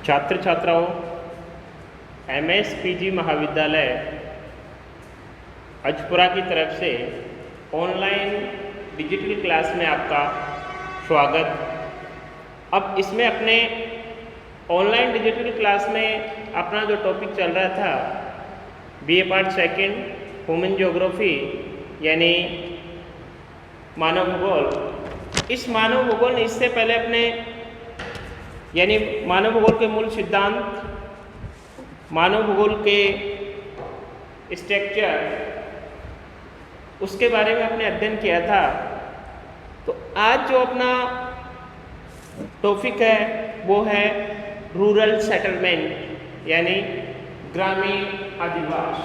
छात्र छात्राओं, MS PG महाविद्यालय अजपुरा की तरफ से ऑनलाइन डिजिटल क्लास में आपका स्वागत। अब इसमें अपने ऑनलाइन डिजिटल क्लास में अपना जो टॉपिक चल रहा था BA part second human geography यानी मानव भूगोल। इस मानव भूगोल ने इससे पहले अपने यानी मानव भूगोल के मूल सिद्धांत, मानव भूगोल के स्ट्रक्चर, उसके बारे में अपने अध्ययन किया था। तो आज जो अपना टॉपिक है वो है रूरल सेटलमेंट यानी ग्रामीण अधिवास।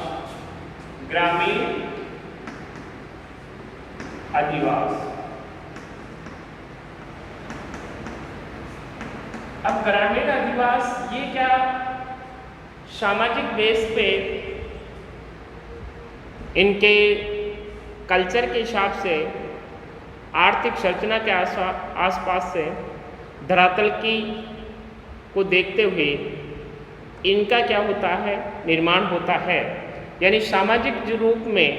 ग्रामीण अधिवास। अब ग्रामीण अधिवास ये क्या सामाजिक बेस पे इनके कल्चर के हिसाब से, आर्थिक संरचना के आसपास से, धरातल की को देखते हुए इनका क्या होता है, निर्माण होता है। यानी सामाजिक रूप में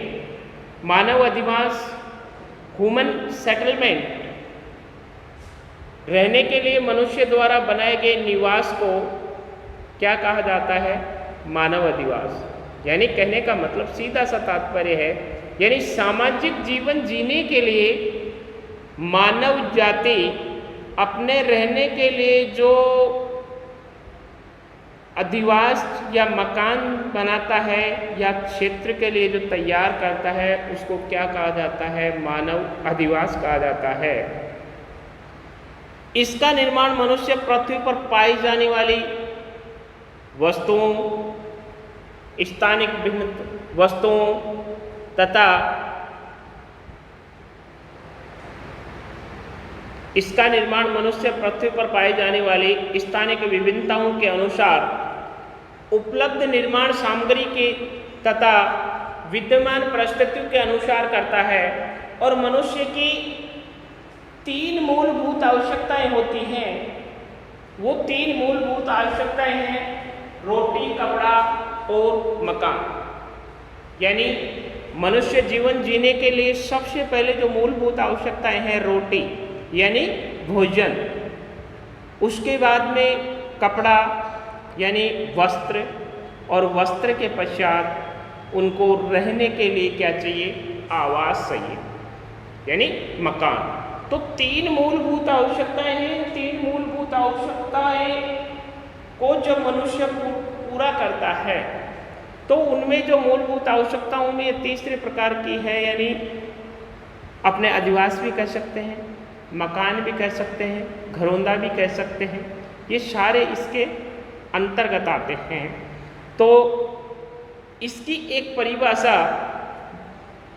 मानव अधिवास, ह्यूमन सेटलमेंट, रहने के लिए मनुष्य द्वारा बनाए गए निवास को क्या कहा जाता है, मानव अधिवास। यानी कहने का मतलब सीधा सा तात्पर्य है, यानी सामाजिक जीवन जीने के लिए मानव जाति अपने रहने के लिए जो अधिवास या मकान बनाता है या क्षेत्र के लिए जो तैयार करता है उसको क्या कहा जाता है, मानव अधिवास कहा जाता है। इसका निर्माण मनुष्य पृथ्वी पर पाई जाने वाली वस्तुओं, स्थानिक भिन्न वस्तुओं तथा इसका निर्माण मनुष्य पृथ्वी पर पाई जाने वाली स्थानिक विभिन्नताओं के अनुसार उपलब्ध निर्माण सामग्री के तथा विद्यमान परिस्थितियों के अनुसार करता है। और मनुष्य की 3 मूलभूत आवश्यकताएं होती हैं। वो 3 मूलभूत आवश्यकताएं हैं रोटी, कपड़ा और मकान। यानी मनुष्य जीवन जीने के लिए सबसे पहले जो मूलभूत आवश्यकताएं हैं रोटी यानी भोजन, उसके बाद में कपड़ा यानी वस्त्र, और वस्त्र के पश्चात उनको रहने के लिए क्या चाहिए, आवास चाहिए यानी मकान। तो 3 मूलभूत आवश्यकताएं हैं। 3 मूलभूत आवश्यकताएं को जब मनुष्य पूरा करता है तो उनमें जो मूलभूत आवश्यकताओं में ये तीसरे प्रकार की है, यानी अपने अधिवास भी कह सकते हैं, मकान भी कह सकते हैं, घरौंदा भी कह सकते हैं, ये सारे इसके अंतर्गत आते हैं। तो इसकी एक परिभाषा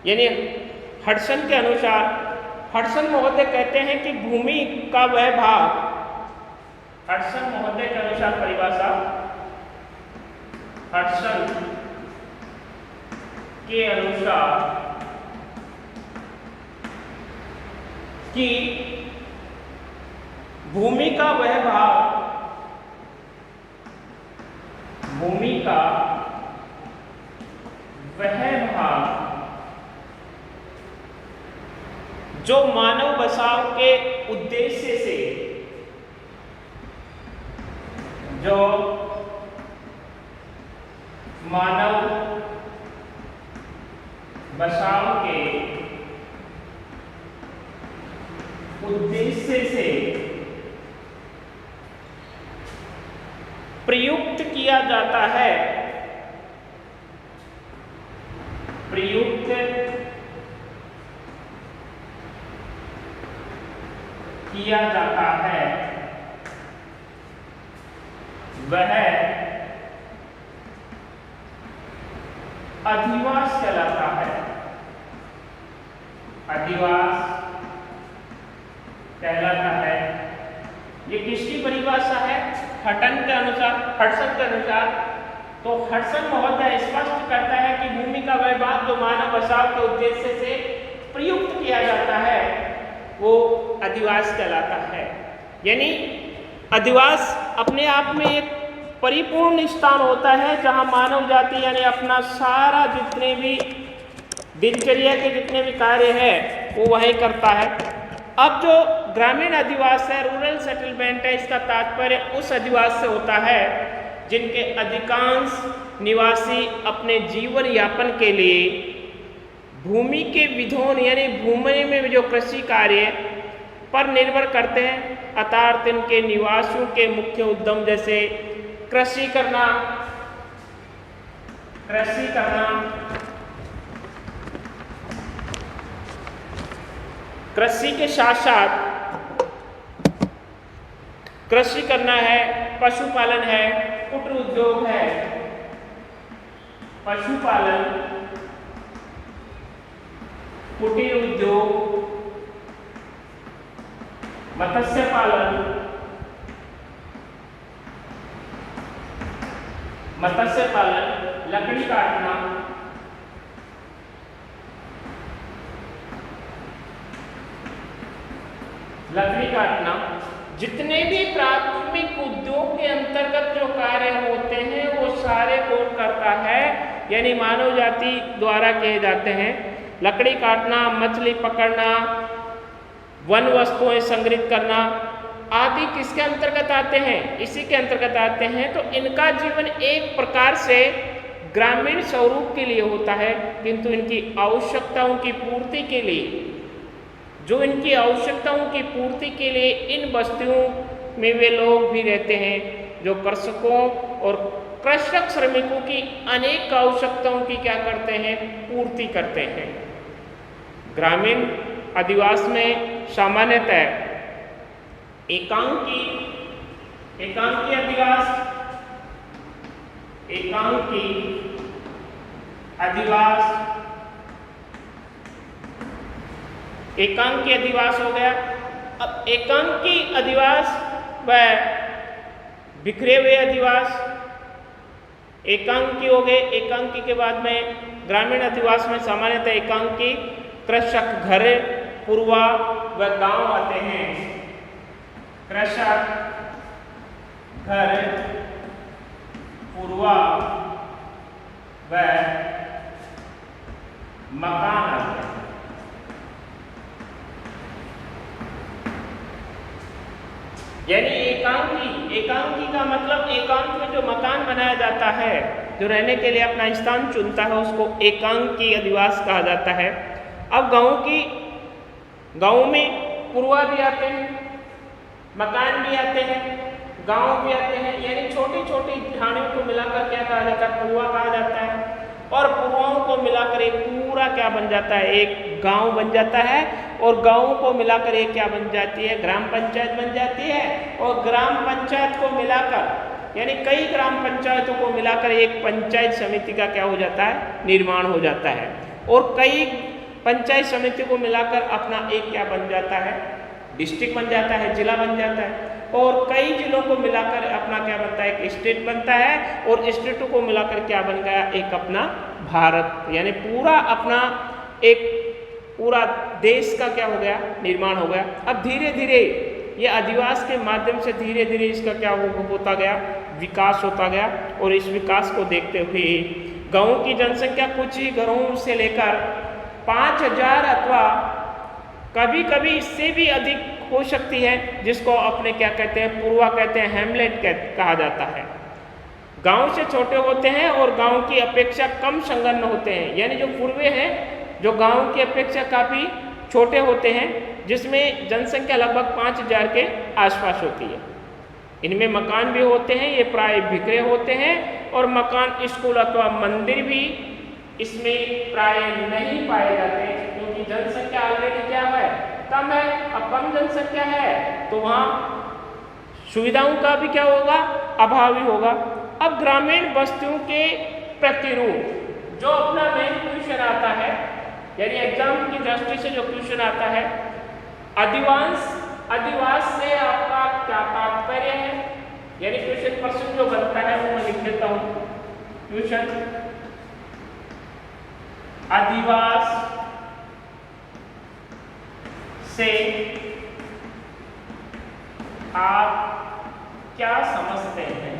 यानी हडसन के अनुसार, हडसन महोदय कहते हैं कि भूमि का वह भाग, हडसन महोदय के अनुसार परिभाषा, हडसन के अनुसार कि भूमि का वह भाग, भूमि का वह भाग जो मानव बसाव के उद्देश्य से, जो मानव बसाव के उद्देश्य से प्रयुक्त किया जाता है, प्रयुक्त किया जाता है, वह अधिवास कहलाता है। अधिवास कहलाता है। ये किसकी परिभाषा है, हटन के अनुसार, हडसन के अनुसार। तो हडसन महोदय स्पष्ट करता है कि भूमि का वह भाग जो मानव बसाव के उद्देश्य से प्रयुक्त किया जाता है वो अधिवास कहलाता है। यानी अधिवास अपने आप में एक परिपूर्ण स्थान होता है जहाँ मानव जाति यानी अपना सारा जितने भी दिनचर्या के जितने भी कार्य है वो वहीं करता है। अब जो ग्रामीण अधिवास है, रूरल सेटलमेंट है, इसका तात्पर्य उस अधिवास से होता है जिनके अधिकांश निवासी अपने जीवन यापन के लिए भूमि के विधोन यानी भूमि में जो कृषि कार्य पर निर्भर करते हैं। अर्थात इनके निवासियों के मुख्य उद्यम जैसे कृषि करना कृषि के साथ साथ कृषि करना है, पशुपालन है, कुटीर उद्योग है, पशुपालन, कुटीर उद्योग, मत्स्य पालन, लकड़ी काटना, जितने भी प्राथमिक उद्योग के अंतर्गत जो कार्य होते हैं वो सारे कौन करता है, यानी मानव जाति द्वारा किए जाते हैं। लकड़ी काटना, मछली पकड़ना, वन वस्तुएं संग्रहित करना आदि किसके अंतर्गत आते हैं? इसी के अंतर्गत आते हैं। तो इनका जीवन एक प्रकार से ग्रामीण स्वरूप के लिए होता है, किंतु इनकी आवश्यकताओं की पूर्ति के लिए इनकी आवश्यकताओं की पूर्ति के लिए इन बस्तियों में वे लोग भी रहते हैं जो कृषकों और कृषक श्रमिकों की अनेक आवश्यकताओं की क्या करते हैं? पूर्ति करते हैं। ग्रामीण अधिवास में सामान्यतः एकांकी अधिवास हो गया। अब एकांकी अधिवास व बिखरे हुए अधिवास एकांकी हो गए। एकांकी के बाद में ग्रामीण अधिवास में सामान्यतः एकांकी कृषक घर, पूर्वा व गांव आते हैं। कृषक घर, पूर्वा व मकान आते हैं। यानी एकांकी का मतलब एकांत में जो मकान बनाया जाता है, जो रहने के लिए अपना स्थान चुनता है, उसको एकांकी अधिवास कहा जाता है। अब गाँव में पूर्वा भी आते हैं, मकान भी आते हैं, गांव भी आते हैं, यानी छोटी छोटी ढाणियों को मिलाकर क्या कहा जाता है? पूर्वा कहा जाता है। और पूर्वाओं को मिलाकर एक पूरा क्या बन जाता है? एक गांव बन जाता है। और गांवों को मिलाकर एक क्या बन जाती है? ग्राम पंचायत बन जाती है। और ग्राम पंचायत को मिलाकर यानी कई ग्राम पंचायतों को मिलाकर एक पंचायत समिति का क्या हो जाता है? निर्माण हो जाता है। और कई पंचायत समिति को मिलाकर अपना एक क्या बन जाता है? डिस्ट्रिक्ट बन जाता है, जिला बन जाता है। और कई जिलों को मिलाकर अपना क्या बनता है? एक स्टेट बनता है। और स्टेटों को मिलाकर क्या बन गया? एक अपना भारत, यानी पूरा अपना एक पूरा देश का क्या हो गया? निर्माण हो गया। अब धीरे धीरे ये अधिवास के माध्यम से धीरे धीरे इसका क्या होता गया? विकास होता गया। और इस विकास को देखते हुए गाँव की जनसंख्या कुछ ही घरों से लेकर 5000 अथवा कभी कभी इससे भी अधिक हो सकती है, जिसको अपने क्या कहते हैं? पूर्वा कहते हैं, हैमलेट कहा जाता है। गांव से छोटे होते हैं और गांव की अपेक्षा कम संलग्न होते हैं, यानी जो पूर्वे हैं जो गांव की अपेक्षा काफ़ी छोटे होते हैं, जिसमें जनसंख्या लगभग 5000 के आसपास होती है। इनमें मकान भी होते हैं, ये प्राय बिखरे होते हैं। और मकान, स्कूल अथवा मंदिर भी इसमें प्राय नहीं पाए जाते, क्योंकि जनसंख्या ऑलरेडी क्या है? कम है। अब कम जनसंख्या है तो वहाँ सुविधाओं का भी क्या होगा? अभाव ही होगा। अब ग्रामीण बस्तियों के प्रतिरूप जो अपना मेन क्वेश्चन आता है, यानी एग्जाम की दृष्टि से जो क्वेश्चन आता है, अधिवास से आपका क्या तात्पर्य है? यानी क्वेश्चन प्रश्न जो बनता है वो मैं लिख देता हूँ। क्वेश्चन अधिवास से आप क्या समझते हैं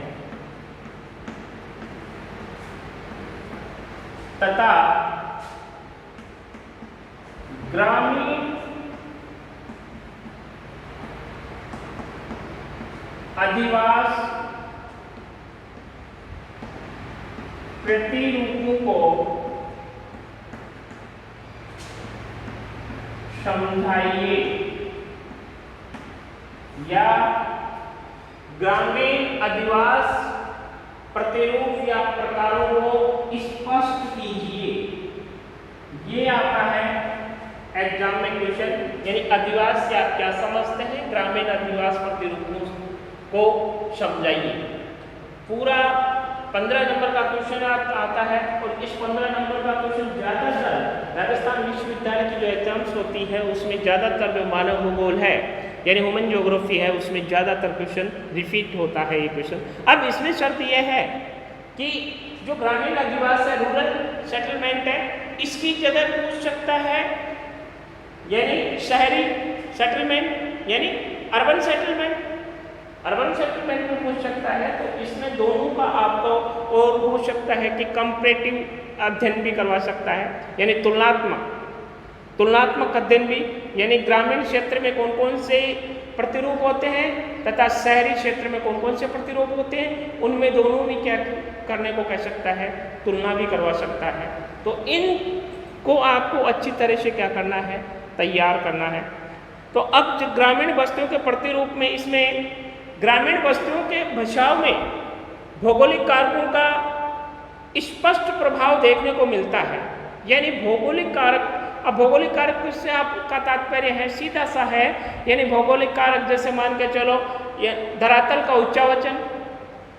तथा ग्रामीण अधिवास प्रतिरूपों को समझाइए या ग्रामीण अधिवास प्रतिरूप या प्रकारों को स्पष्ट कीजिए। ये आता है एग्जाम में क्वेश्चन, यानी अधिवास से आप क्या समझते हैं, ग्रामीण अधिवास प्रतिरूपों को समझाइए। पूरा 15 नंबर का क्वेश्चन आता है और इस 15 नंबर का क्वेश्चन ज़्यादातर राजस्थान विश्वविद्यालय की जो एग्जाम्स होती है उसमें ज़्यादातर जो मानव भूगोल है यानी ह्यूमन ज्योग्राफी है उसमें ज़्यादातर क्वेश्चन रिपीट होता है ये क्वेश्चन। अब इसमें शर्त यह है कि जो ग्रामीण अधिवास है, रूरल सेटलमेंट है, इसकी जगह पूछ सकता है यानी शहरी सेटलमेंट यानी अर्बन सेटलमेंट, अर्बन सेटलमेंट में पूछ सकता है। तो इसमें दोनों का आपको और पूछ सकता है कि कंपैरेटिव अध्ययन भी करवा सकता है यानी तुलनात्मक अध्ययन भी, यानी ग्रामीण क्षेत्र में कौन कौन से प्रतिरूप होते हैं तथा शहरी क्षेत्र में कौन कौन से प्रतिरूप होते हैं, उनमें दोनों भी क्या करने को कह सकता है, तुलना भी करवा सकता है। तो इनको आपको अच्छी तरह से क्या करना है, तैयार करना है। तो अब जो ग्रामीण बस्तियों के प्रतिरूप में, इसमें ग्रामीण बस्तियों के बचाव में भौगोलिक कारकों का स्पष्ट प्रभाव देखने को मिलता है। यानी भौगोलिक कारक, अब भौगोलिक कारक से आपका तात्पर्य है सीधा सा है, यानी भौगोलिक कारक जैसे मान के चलो ये धरातल का उच्चावचन।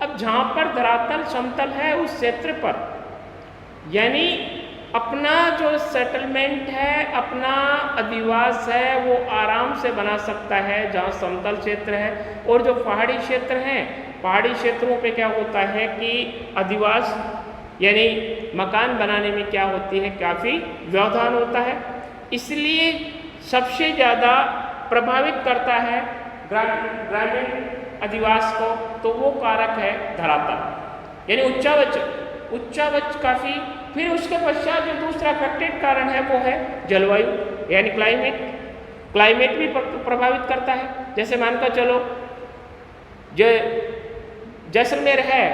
अब जहाँ पर धरातल समतल है उस क्षेत्र पर यानी अपना जो सेटलमेंट है, अपना अधिवास है, वो आराम से बना सकता है जहाँ समतल क्षेत्र है। और जो पहाड़ी क्षेत्र हैं, पहाड़ी क्षेत्रों पे क्या होता है कि अधिवास यानी मकान बनाने में क्या होती है, काफ़ी व्यवधान होता है। इसलिए सबसे ज़्यादा प्रभावित करता है ग्रामीण अधिवास को, तो वो कारक है धरातल यानी उच्चावच काफ़ी। फिर उसके पश्चात जो दूसरा अफेक्टेड कारण है वो है जलवायु यानी क्लाइमेट भी प्रभावित करता है। जैसे मानकर चलो जो जैसलमेर है,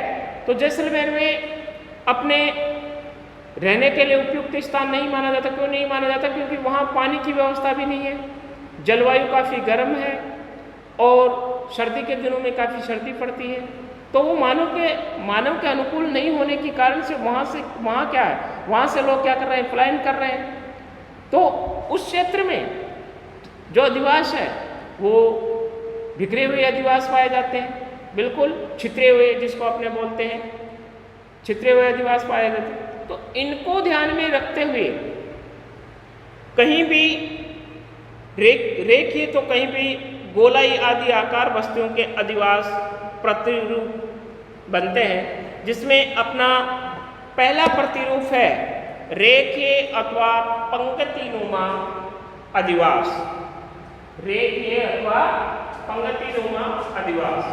तो जैसलमेर में अपने रहने के लिए उपयुक्त स्थान नहीं माना जाता। क्यों नहीं माना जाता? क्योंकि वहाँ पानी की व्यवस्था भी नहीं है, जलवायु काफ़ी गर्म है और सर्दी के दिनों में काफ़ी सर्दी पड़ती है। तो वो मानव के अनुकूल नहीं होने के कारण से वहाँ क्या है, वहाँ से लोग क्या कर रहे हैं, पलायन कर रहे हैं। तो उस क्षेत्र में जो अधिवास है वो बिखरे हुए अधिवास पाए जाते हैं, बिल्कुल छितरे हुए, जिसको अपने बोलते हैं छितरे हुए अधिवास पाए जाते हैं। तो इनको ध्यान में रखते हुए कहीं भी रेखीय तो कहीं भी गोलाई आदि आकार बस्तियों के अधिवास प्रतिरूप बनते हैं, जिसमें अपना पहला प्रतिरूप है रेखीय अथवा पंक्तिनुमा अधिवास, रेखीय अथवा पंक्तिनुमा अधिवास।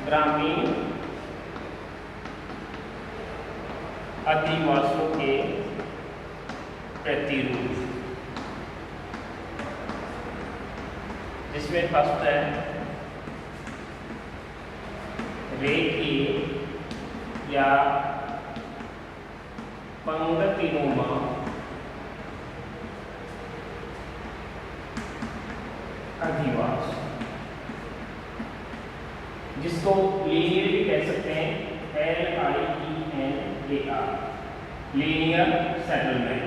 ग्रामीण अधिवासों के प्रतिरूप, जिसमें फर्स्ट है रेखीय या पंक्तिनुमा अधिवास, जिसको लीनियर भी कह सकते हैं, LINEAR, linear settlement.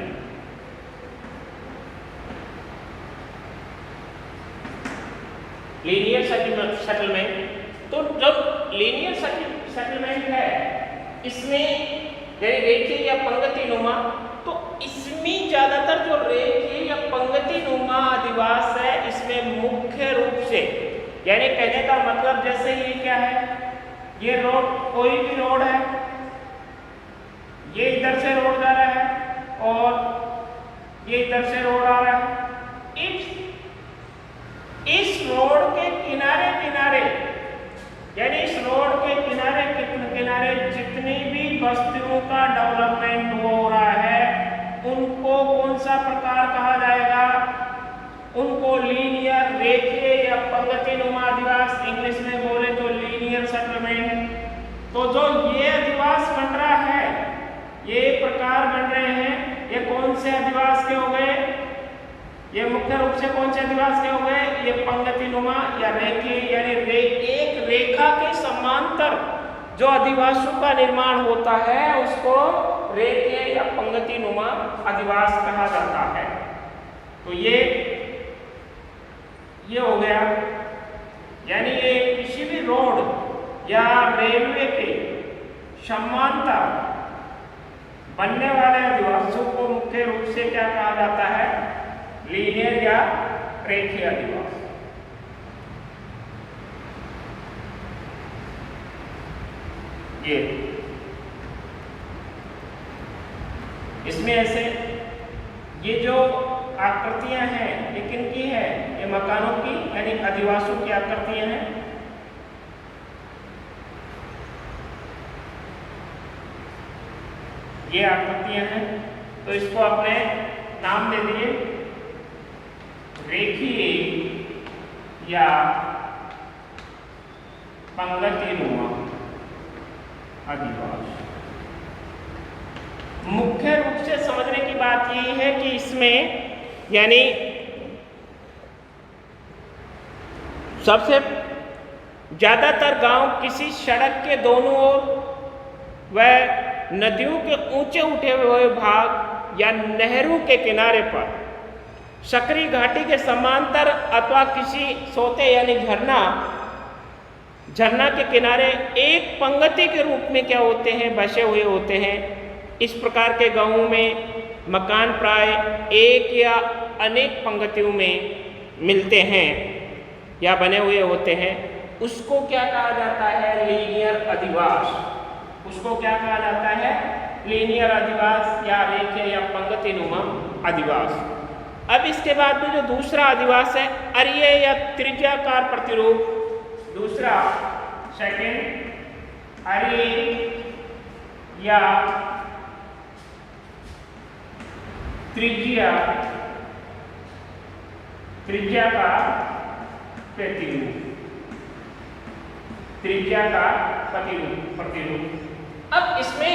Linear settlement, तो जब लीनियर सेटलमेंट है इसमें रेखीय या पंक्तिनुमा, तो इसमें ज़्यादातर जो रेखीय या पंक्तिनुमा अधिवास है इसमें मुख्य रूप से, यानी कहने का मतलब जैसे ये क्या है, ये रोड, कोई भी रोड है, ये इधर से रोड जा रहा है और ये इधर से रोड आ रहा है। इस रोड के किनारे किनारे, यानी इस रोड के किनारे किनारे जितनी भी बस्तियों का डेवलपमेंट हो रहा है, उनको कौन सा प्रकार कहा जाएगा? उनको लीनियर, रेखीय या पंक्तिनुमा अधिवास, इंग्लिश में बोले तो लीनियर सेटलमेंट। तो जो ये अधिवास बन रहा है, ये प्रकार बन रहे हैं, ये कौन से अधिवास के हो गए? ये मुख्य रूप से कौन से अधिवास के हो गए? ये पंक्तिनुमा या रेखीय, यानी एक रेखा के समांतर जो अधिवासों का निर्माण होता है उसको रेखीय या पंक्तिनुमा अधिवास कहा जाता है। तो ये हो गया, यानी ये किसी भी रोड या रेलवे के समांतर बनने वाले अधिवासों को मुख्य रूप से क्या कहा जाता है? लीनियर या रेखीय अधिवास। ये इसमें ऐसे ये जो आकृतियां हैं, ये किनकी है? ये मकानों की, यानी अधिवासों की आकृतियां हैं। ये आकृतियां हैं, तो इसको आपने नाम दे दिए रेखीय या पंक्तिनुमा अधिवास। मुख्य रूप से समझने की बात यही है कि इसमें यानी सबसे ज्यादातर गांव किसी सड़क के दोनों ओर व नदियों के ऊंचे उठे हुए भाग या नहरों के किनारे पर, सकरी घाटी के समांतर अथवा किसी सोते यानी झरना के किनारे एक पंक्ति के रूप में क्या होते हैं? बसे हुए होते हैं। इस प्रकार के गांवों में मकान प्राय एक या अनेक पंक्तियों में मिलते हैं या बने हुए होते हैं। उसको क्या कहा जाता है? लीनियर अधिवास। उसको क्या कहा जाता है? लीनियर अधिवास या रेखीय या पंक्तिनुमा अधिवास। अब इसके बाद में जो दूसरा अधिवास है, अरीय या त्रिज्याकार प्रतिरूप। दूसरा, सेकंड, अरीय या त्रिज्याकार प्रतिरूप। अब इसमें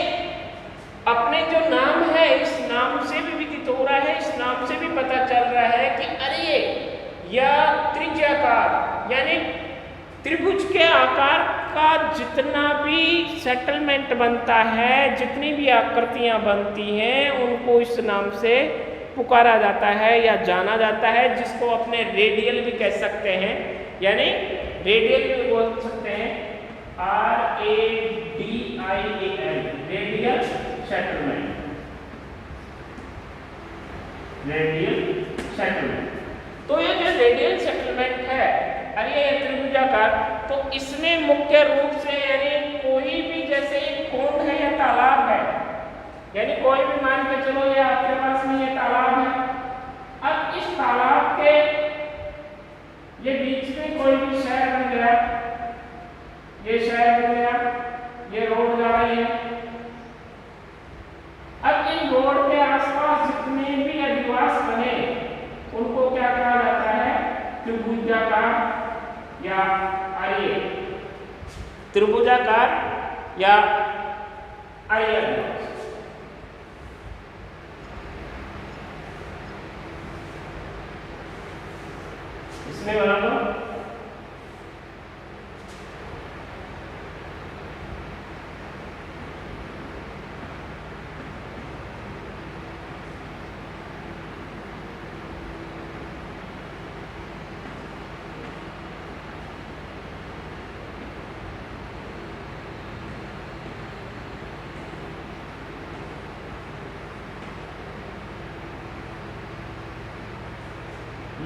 अपने जो नाम है, इस नाम से भी विदित हो रहा है, इस नाम से भी पता चल रहा है कि अरीय या त्रिज्याकार, यानी त्रिभुज के आकार का जितना भी सेटलमेंट बनता है, जितनी भी आकृतियां बनती हैं, उनको इस नाम से पुकारा जाता है या जाना जाता है, जिसको अपने रेडियल भी कह सकते हैं, यानी रेडियल भी बोल सकते हैं, RADIAL, रेडियल सेटलमेंट। तो ये जो रेडियल सेटलमेंट है, अरे ये त्रिभुजाकार, तो इसमें मुख्य रूप से यानी कोई भी जैसे एक कुंड है या तालाब है, यानी कोई भी मान के चलो ये आपके पास में ये तालाब है। अब इस तालाब के ये बीच में कोई भी शहर बन गया, ये शहर बन गया, ये रोड जा रही है। अब इन रोड के आसपास जितने भी अधिवास बने उनको क्या कहा जाता है? त्रिभुजाकार या अरीय, त्रिभुजाकार या अरीय अधिवास। इसमें बना लो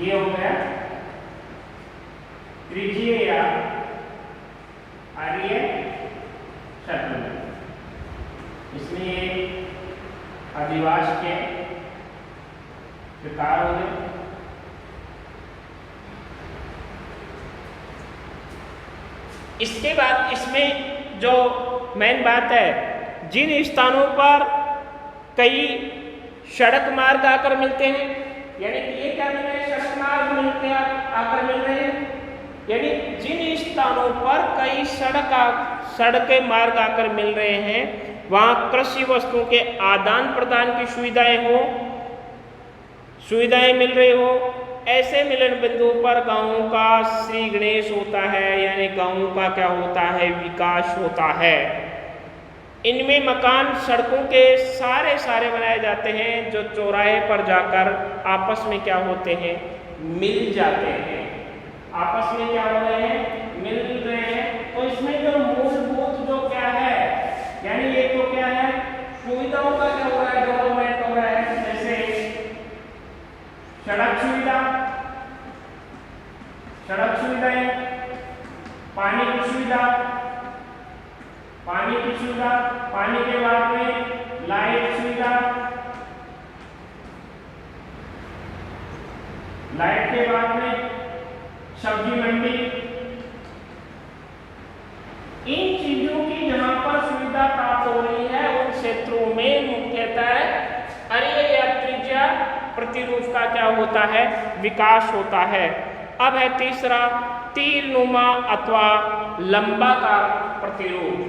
ये हो गया त्रिज्यीय या अरीय सेटलमेंट। इसमें अधिवास के विकार हो गए। इसके बाद इसमें जो मेन बात है, जिन स्थानों पर कई सड़क मार्ग आकर मिलते हैं, यानी कि ये क्या मिल रहे हैं, सड़क मार्ग मिलते हैं आकर मिल रहे हैं, यानी जिन स्थानों पर कई सड़कें मार्ग आकर मिल रहे हैं वहाँ कृषि वस्तुओं के आदान प्रदान की सुविधाएं मिल रही हो, ऐसे मिलन बिंदुओं पर गांवों का श्री गणेश होता है, यानी गांवों का क्या होता है, विकास होता है। इनमें मकान सड़कों के सारे बनाए जाते हैं जो चौराहे पर जाकर आपस में क्या होते हैं, मिल जाते हैं, आपस में क्या हो रहे हैं, मिल रहे हैं। तो इसमें जो मूलभूत जो क्या है, यानी ये तो क्या है, सुविधाओं का क्या हो रहा है, डेवलपमेंट हो रहा है, जैसे सड़क सुविधाएं, पानी की सुविधा, पानी के बाद में लाइट सुविधा, लाइट के बाद में सब्जी मंडी, इन चीजों की जहां पर सुविधा प्राप्त हो रही है उन क्षेत्रों में मुख्यतः अरे या त्रिज्या प्रतिरूप का क्या होता है, विकास होता है। अब है तीसरा, तीरनुमा अथवा लंबाकार प्रतिरूप।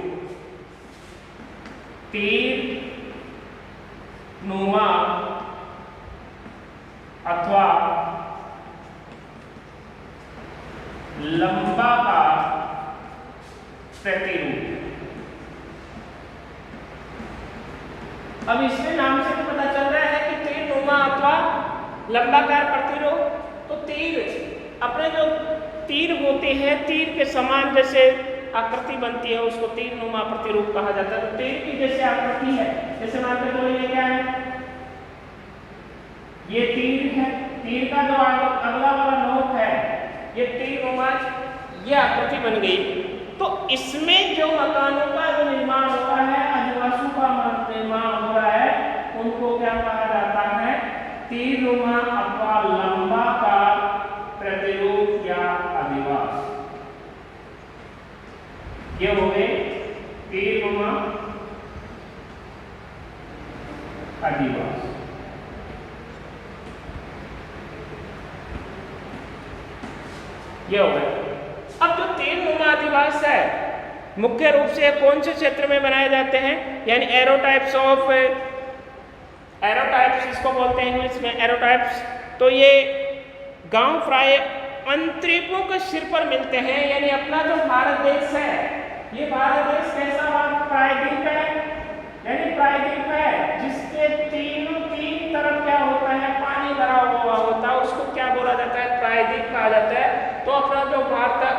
तीरनुमा अथवा लंबाकार प्रतिरूप। अब इसके नाम से भी पता चल रहा है कि तीरनुमा अथवा लंबाकार प्रतिरूप। तो तीर, अपने जो तीर होते हैं, तीर के समान जैसे आकृति बनती है उसको तीरनुमा प्रतिरूप कहा जाता है। तो तीर की जैसे आकृति है, जैसे मान के चलो ये क्या है, ये तीर है, तीर का जो अगला वाला नोक है ये तीरनुमा, ये आकृति बन गई। तो इसमें जो मकानों का जो निर्माण हो रहा है, अधिवासों का निर्माण हो रहा है, उनको क्या कहा जाता है, तीरनुमा अथवा लंबाकार प्रतिरूप या अधिवास। ये हो गए तीरनुमा अधिवास। ये हो गए। अब जो तीरनुमा अधिवास है मुख्य रूप से कौन से क्षेत्र में बनाए जाते हैं, यानी एरोटाइप्स ऑफ, एरोटाइप्स इसको बोलते हैं इंग्लिश में एरोटाइप्स। तो ये गांव प्राय अंतरिपों के सिर पर मिलते हैं, यानी अपना जो भारत देश है, ये भारत देश कैसा प्रायद्वीप है, यानी प्रायद्वीप है जिसके तीन तरफ क्या होता है, पानी भरा हुआ होता है, उसको क्या बोला जाता है, प्रायद्वीप कहा जाता है। तो अपना जो भारत है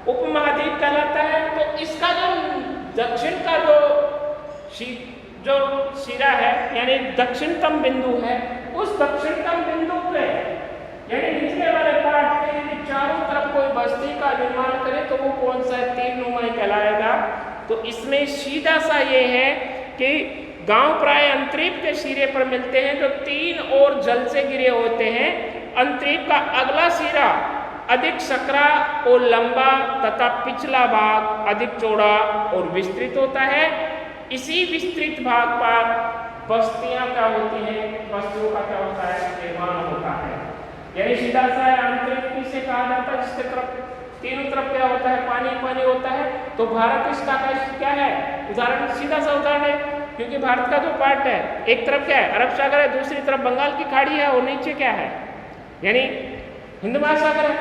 उपमहाद्वीप कहलाता है। तो इसका जो दक्षिण का जो सिरा है, यानी दक्षिणतम बिंदु है, उस दक्षिणतम बिंदु पे यानी निचले वाले पार्ट पे यदि चारों तरफ कोई बस्ती का निर्माण करे तो वो कौन सा तीरनुमा कहलाएगा। तो इसमें सीधा सा ये है कि गांव प्राय अंतरिप के सिरे पर मिलते हैं जो तीन और जल से घिरे होते हैं। अंतरिप का अगला सिरा अधिक सकरा और लंबा तथा पिछला भाग अधिक चौड़ा और विस्तृत होता है। इसी विस्तृत भाग पर बस्तियां क्या होती हैं, बस्तियों का क्या होता है, निर्माण होता है। यानी सीधा सा अंतरिक्ष किसे कहा जाता है, जिसके तरफ तीनों तरफ क्या होता है, पानी पानी होता है। तो भारत इसका क्या है उदाहरण, सीधा सा उदाहरण है, क्योंकि भारत का जो पार्ट है एक तरफ क्या है अरब सागर है, दूसरी तरफ बंगाल की खाड़ी है और नीचे क्या है यानी हिंद महासागर है।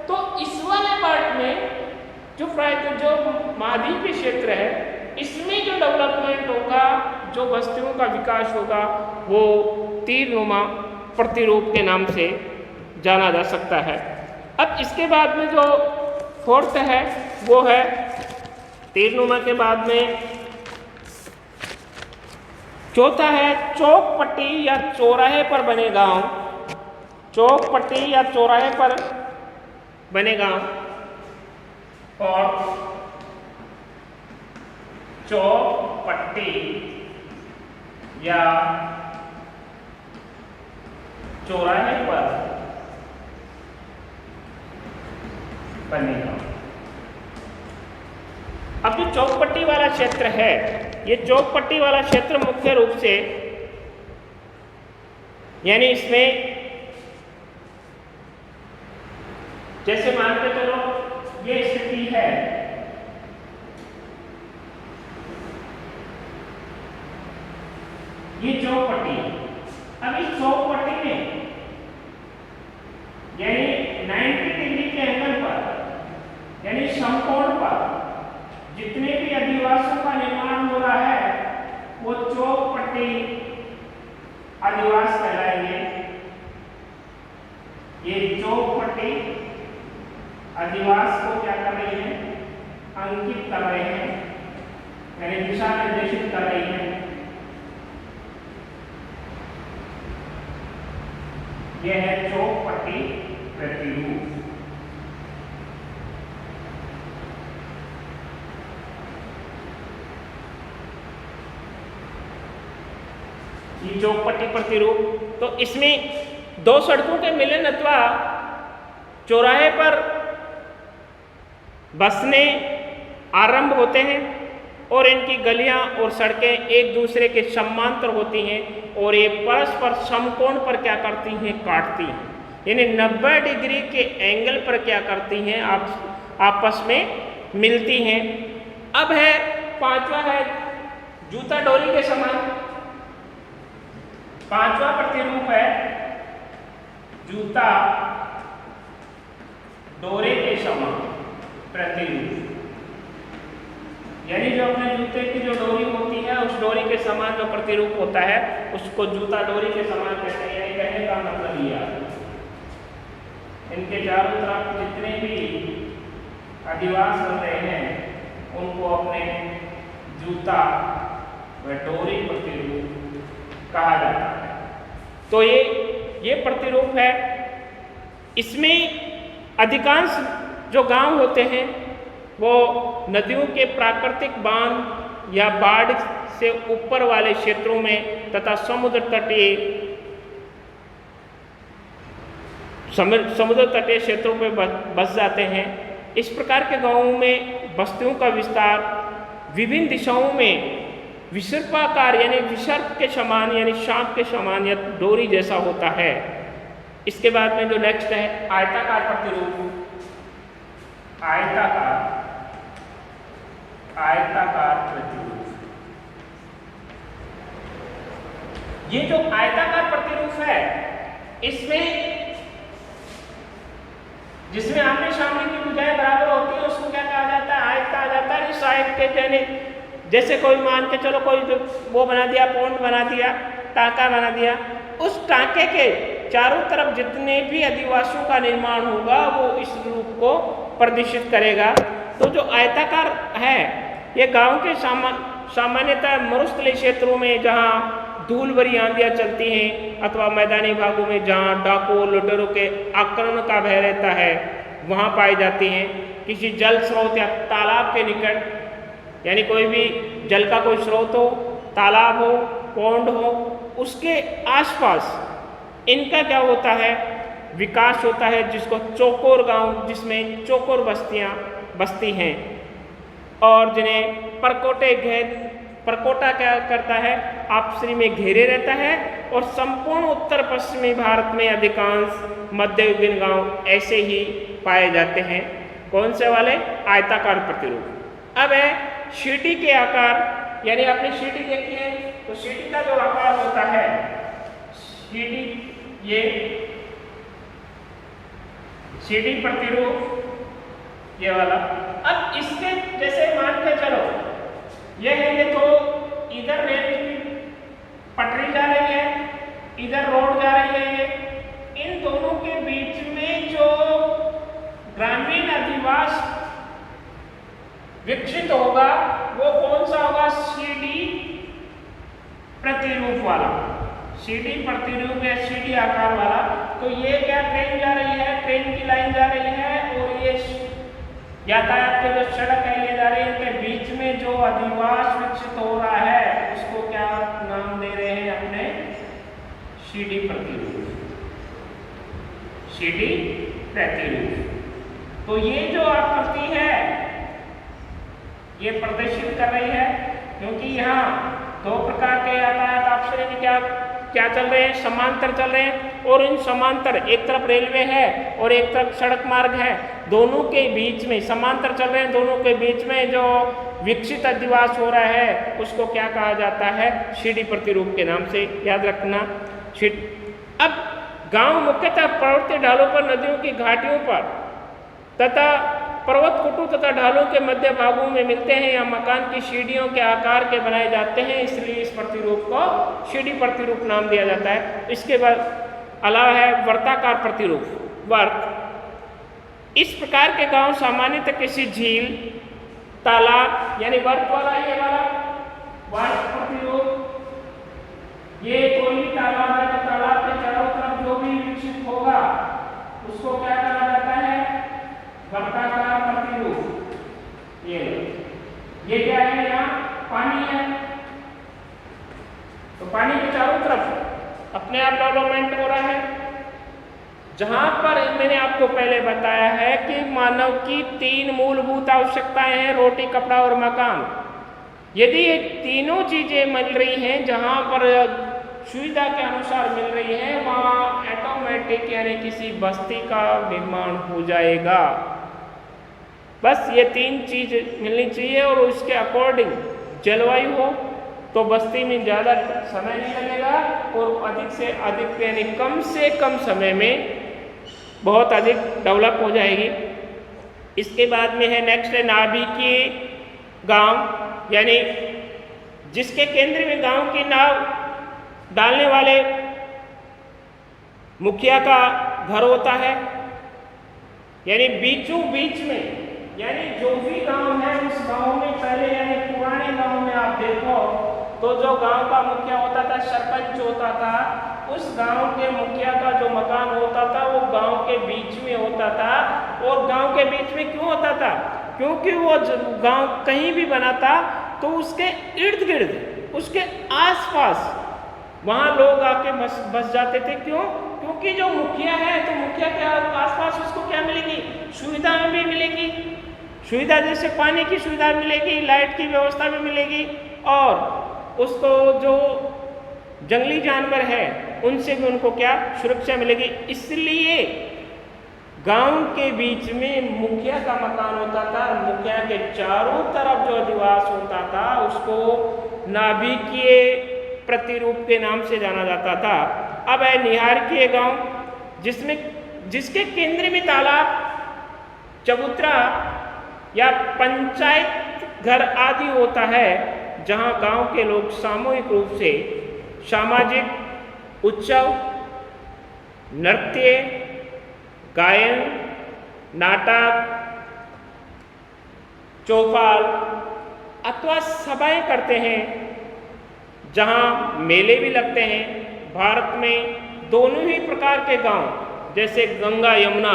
तो इस वाले पार्ट में जो महाद्वीपीय क्षेत्र है, इसमें जो डेवलपमेंट होगा, जो बस्तियों का विकास होगा, वो तीरनुमा प्रतिरूप के नाम से जाना जा सकता है। अब इसके बाद में जो फोर्थ है वो है तीरनुमा के बाद में चौथा है चौक-पट्टी या चौराहे पर बने गांव। चौक-पट्टी या चौराहे पर बने गांव और चौक-पट्टी या चौराहे पर बनेगा। अब जो चौकपट्टी वाला क्षेत्र है, ये चौकपट्टी वाला क्षेत्र मुख्य रूप से यानी इसमें जैसे मान के चलो ये स्थिति है, ये चौकपट्टी। अब इस चौकपट्टी में यानी 90 डिग्री के एंगल पर यानी समकोण पर जितने भी अधिवासों का निर्माण हो रहा है वो चौकपट्टी अधिवास कहलाएंगे। ये चौकपट्टी अधिवास को क्या कर रही है, अंकित कर रहे हैं यानी दिशा निर्देशित कर रही है। यह है चौकपट्टी प्रतिरूप। ये चौकपट्टी प्रतिरूप, तो इसमें दो सड़कों के मिलन अथवा चौराहे पर बसने आरंभ होते हैं और इनकी गलियां और सड़कें एक दूसरे के समांतर होती हैं और ये परस्पर समकोण पर क्या करती हैं, काटती हैं, यानी 90 डिग्री के एंगल पर क्या करती हैं, आपस में मिलती हैं। अब है पांचवा है जूता डोरी के समान। पांचवा प्रतिरूप है जूता डोरे के समान प्रतिरूप, यानी जो अपने जूते की जो डोरी होती है उस डोरी के समान जो प्रतिरूप होता है उसको जूता डोरी के समान कहते हैं। कहने का मतलब यह इनके चारों तरफ जितने भी अधिवास बन रहे हैं उनको अपने जूता व डोरी प्रतिरूप कहा जाता है। तो ये प्रतिरूप है। इसमें अधिकांश जो गांव होते हैं वो नदियों के प्राकृतिक बांध या बाढ़ से ऊपर वाले क्षेत्रों में तथा समुद्र तटीय क्षेत्रों में बस जाते हैं। इस प्रकार के गांवों में बस्तियों का विस्तार विभिन्न दिशाओं में विसर्पाकार यानी विसर्प के समान यानी सांप के समान या डोरी जैसा होता है। इसके बाद में जो नेक्स्ट है आयताकार प्रतिरूप। आयताकार प्रतिरूप, ये जो आयताकार प्रतिरूप है इसमें जिसमें आमने सामने की भुजाएं बराबर होती है उसको क्या कहा जाता है, आयत कहा जाता है। इस आयत के यानी जैसे कोई मान के चलो कोई वो बना दिया, पौंड बना दिया, टाँका बना दिया, उस टाँके के चारों तरफ जितने भी अधिवासों का निर्माण होगा वो इस रूप को प्रदर्शित करेगा। तो जो आयताकार है ये गांव के सामान्यतः मरुस्थलीय क्षेत्रों में जहां धूल भरी आंधियां चलती हैं अथवा मैदानी भागों में जहां डाकुओं लुटेरों के आक्रमण का भय रहता है वहां पाई जाती हैं। किसी जल स्रोत या तालाब के निकट यानी कोई भी जल का कोई स्रोत हो, तालाब हो, पौंड हो, उसके आसपास इनका क्या होता है, विकास होता है, जिसको चौकोर गांव, जिसमें चौकोर बस्तियां बसती हैं और जिन्हें परकोटा क्या करता है, आपसी में घेरे रहता है। और संपूर्ण उत्तर पश्चिमी भारत में अधिकांश मध्ययुगीन गांव ऐसे ही पाए जाते हैं। कौन से वाले, आयताकार प्रतिरूप। अब है सीढ़ी के आकार, यानी आपने सीढ़ी देखी है तो सीढ़ी का जो आकार होता है, सीढ़ी ये सीढ़ी प्रतिरूप ये वाला। अब इसके जैसे मान के चलो ये है, ये तो इधर रेल की पटरी जा रही है, इधर रोड जा रही है, ये इन दोनों के बीच में जो ग्रामीण अधिवास विकसित होगा वो कौन सा होगा, सीढ़ी प्रतिरूप वाला, सीढ़ी प्रतिरूप या सीढ़ी आकार वाला। तो ये क्या, ट्रेन जा रही है, ट्रेन की लाइन जा रही है और ये यातायात के जो सड़क है ये जा रही है, इनके बीच में जो अधिवास विकसित हो रहा है उसको क्या नाम दे रहे हैं अपने, सीडी प्रतिरूप, सीडी प्रतिरूप। तो ये जो आकृति है ये प्रदर्शित कर रही है, क्योंकि यहाँ दो प्रकार के यातायात आपस में क्या चल रहे हैं, समांतर चल रहे हैं। और इन समांतर, एक तरफ रेलवे है और एक तरफ सड़क मार्ग है, दोनों के बीच में समांतर चल रहे हैं, दोनों के बीच में जो विकसित अधिवास हो रहा है उसको क्या कहा जाता है, सीढ़ी प्रतिरूप के नाम से याद रखना। अब गांव मुख्यतः पर्वतीय ढालों पर, नदियों की घाटियों पर तथा पर्वत कुटु तथा ढालों के मध्य भागों में मिलते हैं या मकान की सीढ़ियों के आकार के बनाए जाते हैं, इसलिए इस प्रतिरूप को सीढ़ी प्रतिरूप नाम दिया जाता है। इसके बाद अलावा है वर्ताकार प्रतिरूप, वर्त। इस प्रकार के गांव सामान्यतः किसी झील, तालाब, यानी वर्त वाला ये वाला वर्त प्रतिरूप, ये कोई भी तालाब है तो तालाब के चारों तरफ जो भी विकसित होगा उसको क्या कहा जाता है, वर्ताकार प्रतिरूप। ये क्या है, यहाँ पानी है तो पानी के चारों तरफ अपने आप डेवलपमेंट हो रहा है। जहां पर मैंने आपको पहले बताया है कि मानव की 3 मूलभूत आवश्यकताएं हैं, रोटी, कपड़ा और मकान। यदि ये तीनों चीजें मिल रही हैं, जहां पर सुविधा के अनुसार मिल रही है, वहां ऑटोमेटिक यानी किसी बस्ती का निर्माण हो जाएगा। बस ये 3 चीज मिलनी चाहिए और उसके अकॉर्डिंग जलवायु हो तो बस्ती में ज़्यादा समय नहीं लगेगा और अधिक से अधिक यानी कम से कम समय में बहुत अधिक डेवलप हो जाएगी। इसके बाद में है नेक्स्ट है नाभिकीय गांव, यानी जिसके केंद्र में गांव की नाव डालने वाले मुखिया का घर होता है, यानी बीचों बीच में, यानी जो भी गांव है उस गांव में पहले यानी पुराने गांव में आप देखो तो जो गांव का मुखिया होता था, सरपंच होता था, उस गांव के मुखिया का जो मकान होता था वो गांव के बीच में होता था। और गांव के बीच में क्यों होता था, क्योंकि वो गांव कहीं भी बना था तो उसके इर्द गिर्द, उसके आसपास वहाँ लोग आके बस जाते थे। क्यों, क्योंकि जो मुखिया है तो मुखिया के आसपास उसको क्या मिलेगी, सुविधा भी मिलेगी, सुविधा जैसे पानी की सुविधा मिलेगी, लाइट की व्यवस्था भी मिलेगी और उसको जो जंगली जानवर है उनसे भी उनको क्या सुरक्षा मिलेगी। इसलिए गांव के बीच में मुखिया का मकान होता था, मुखिया के चारों तरफ जो अधिवास होता था उसको नाभिकीय प्रतिरूप के नाम से जाना जाता था। अब है निहारकीय गांव, जिसके केंद्र में तालाब, चबूतरा या पंचायत घर आदि होता है, जहां गांव के लोग सामूहिक रूप से सामाजिक उत्सव, नृत्य, गायन, नाटक, चौपाल अथवा सभाएं करते हैं, जहां मेले भी लगते हैं। भारत में दोनों ही प्रकार के गांव जैसे गंगा यमुना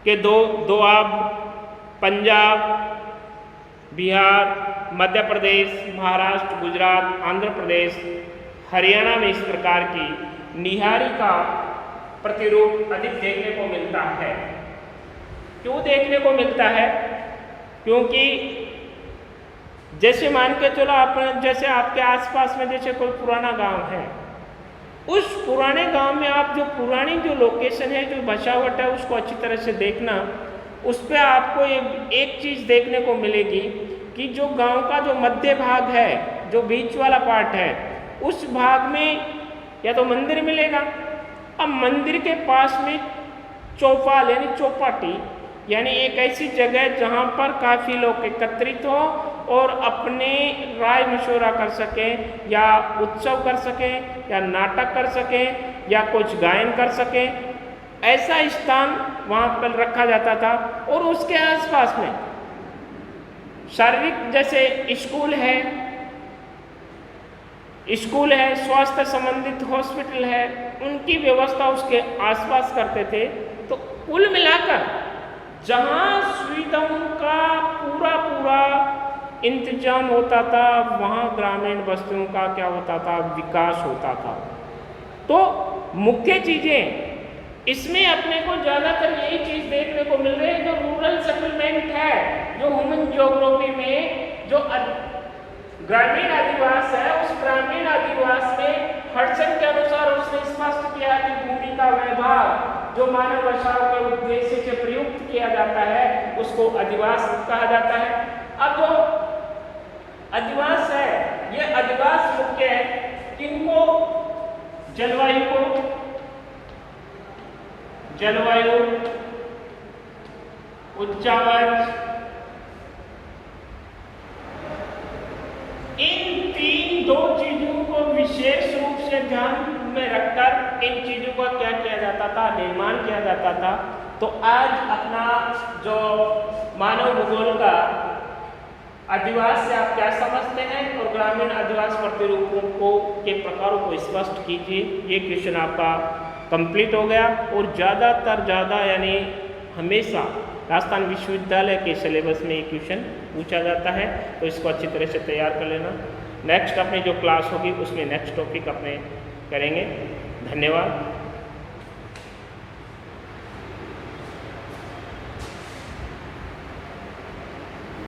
के दोआब, पंजाब, बिहार, मध्य प्रदेश, महाराष्ट्र, गुजरात, आंध्र प्रदेश, हरियाणा में इस प्रकार की निहारी का प्रतिरूप अधिक देखने को मिलता है। क्यों देखने को मिलता है, क्योंकि जैसे मान के चलो आप, जैसे आपके आसपास में जैसे कोई पुराना गांव है, उस पुराने गांव में आप जो पुरानी जो लोकेशन है, जो बसावट है, उसको अच्छी तरह से देखना। उस पर आपको एक चीज़ देखने को मिलेगी कि जो गांव का जो मध्य भाग है, जो बीच वाला पार्ट है, उस भाग में या तो मंदिर मिलेगा। अब मंदिर के पास में चौपाल यानी चौपाटी, यानी एक ऐसी जगह जहां पर काफ़ी लोग एकत्रित हो और अपने राय मशवरा कर सकें या उत्सव कर सकें या नाटक कर सकें या कुछ गायन कर सकें, ऐसा स्थान वहाँ पर रखा जाता था। और उसके आसपास में शारीरिक जैसे स्कूल है, स्वास्थ्य संबंधित हॉस्पिटल है, उनकी व्यवस्था उसके आसपास करते थे। तो कुल मिलाकर जहाँ सुविधाओं का पूरा इंतजाम होता था, वहाँ ग्रामीण बस्तियों का क्या होता था, विकास होता था। तो मुख्य चीज़ें इसमें अपने को ज़्यादातर यही चीज़ देखने को मिल रही है, जो रूरल सेटलमेंट है, जो ह्यूमन ज्योग्राफी में जो ग्रामीण अधिवास है, उस ग्रामीण अधिवास में हडसन के अनुसार उसने स्पष्ट किया कि भूमि का व्यवहार जो मानव बचाव के उद्देश्य से प्रयुक्त किया जाता है उसको अधिवास कहा जाता है। अब जो अधिवास है, ये अधिवास मुख्य है किनको, जलवायु को, जलवायु, उच्चावच, इन दो चीजों को विशेष रूप से ध्यान में रखकर इन चीजों का क्या किया जाता था, निर्माण किया जाता था। तो आज अपना जो मानव भूगोल का अधिवास से आप क्या समझते हैं और ग्रामीण अधिवास प्रतिरूपों को के प्रकारों को स्पष्ट कीजिए। ये क्वेश्चन आपका कंप्लीट हो गया और ज़्यादा यानी हमेशा राजस्थान विश्वविद्यालय के सिलेबस में ये क्वेश्चन पूछा जाता है, तो इसको अच्छी तरह से तैयार कर लेना। नेक्स्ट अपनी जो क्लास होगी उसमें नेक्स्ट टॉपिक अपने करेंगे। धन्यवाद।